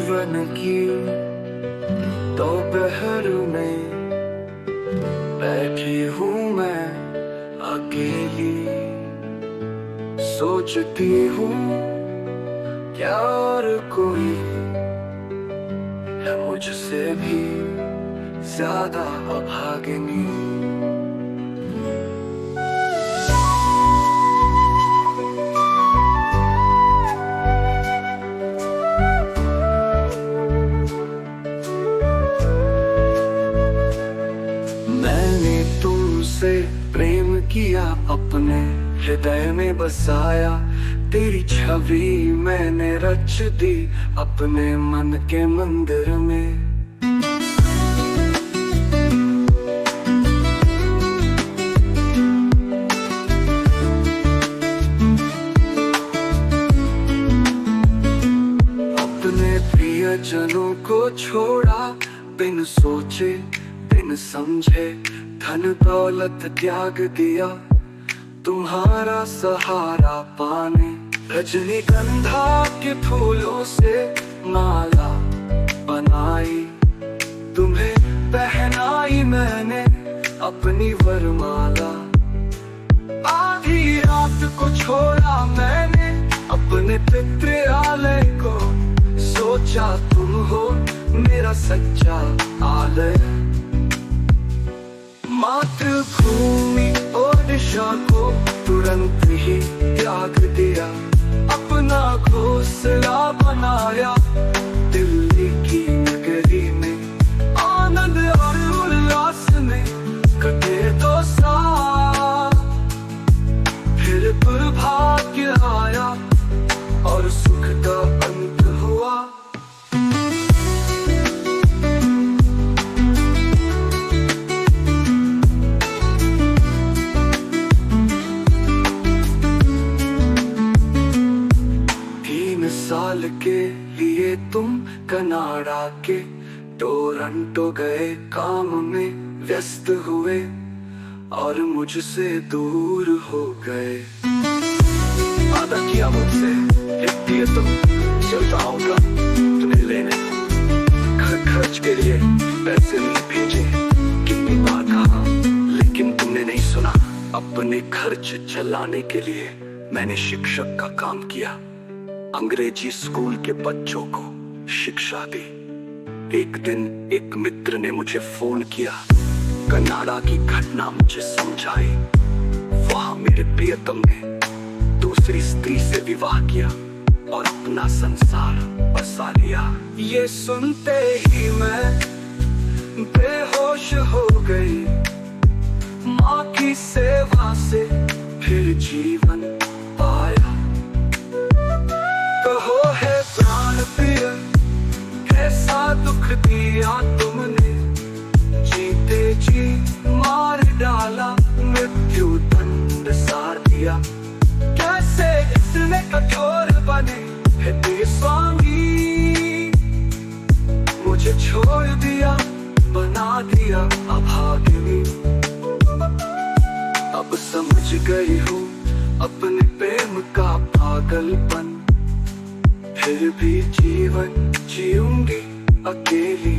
जीवन की दोपहर में बैठी हूँ मैं अकेली, सोचती हूँ क्या और कोई है मुझसे भी ज्यादा अभागिनी। मैंने तुमसे प्रेम किया, अपने हृदय में बसाया, तेरी छवि मैंने रच दी अपने मन के मंदिर में। अपने प्रियजनों को छोड़ा, बिन सोचे बिन समझे, धन दौलत त्याग दिया तुम्हारा सहारा पाने। रजनीगंधा के फूलों से माला बनाई, तुम्हें पहनाई मैंने अपनी वरमाला। आधी रात को छोड़ा मैंने अपने पितृआलय को, सोचा तुम हो मेरा सच्चा आलय। मातृभूमि और दिशा को तुरंत ही त्याग दिया, अपना घोंसला बनाया दिल्ली की नगरी में। आनंद और उल्लास में कटे 2 साल, फिर दुर्भाग्य आया और सुख का अंत हुआ। साल के लिए तुम कनाडा के टोरंटो गए, काम में व्यस्त हुए और मुझसे दूर हो गए। वादा किया मुझसे लिखती है तुम, चलता आऊंगा तुम्हें लेने, घर खर्च के लिए पैसे नहीं भेजे, कितनी बार कहा लेकिन तुमने नहीं सुना। अपने खर्च चलाने के लिए मैंने शिक्षक का काम किया, अंग्रेजी स्कूल के बच्चों को शिक्षा दी। एक दिन एक मित्र ने मुझे फोन किया, कनाडा की घटना मुझे समझाई। वहां मेरे प्रियतम ने दूसरी स्त्री से विवाह किया और अपना संसार बसा लिया। ये सुनते ही मैं बेहोश हो गई, माँ की सेवा से फिर जीवन पाया। कहो है प्राण प्रिय, कैसा दुख दिया तुमने, जीते जी मार डाला, मृत्यु दंड सार दिया। कैसे इतने कठोर बने हे स्वामी, मुझे छोड़ दिया, बना दिया अभागिनी। अब समझ गई हूँ अपने प्रेम का पागलपन, फिर भी जीवन जीऊंगी अकेली।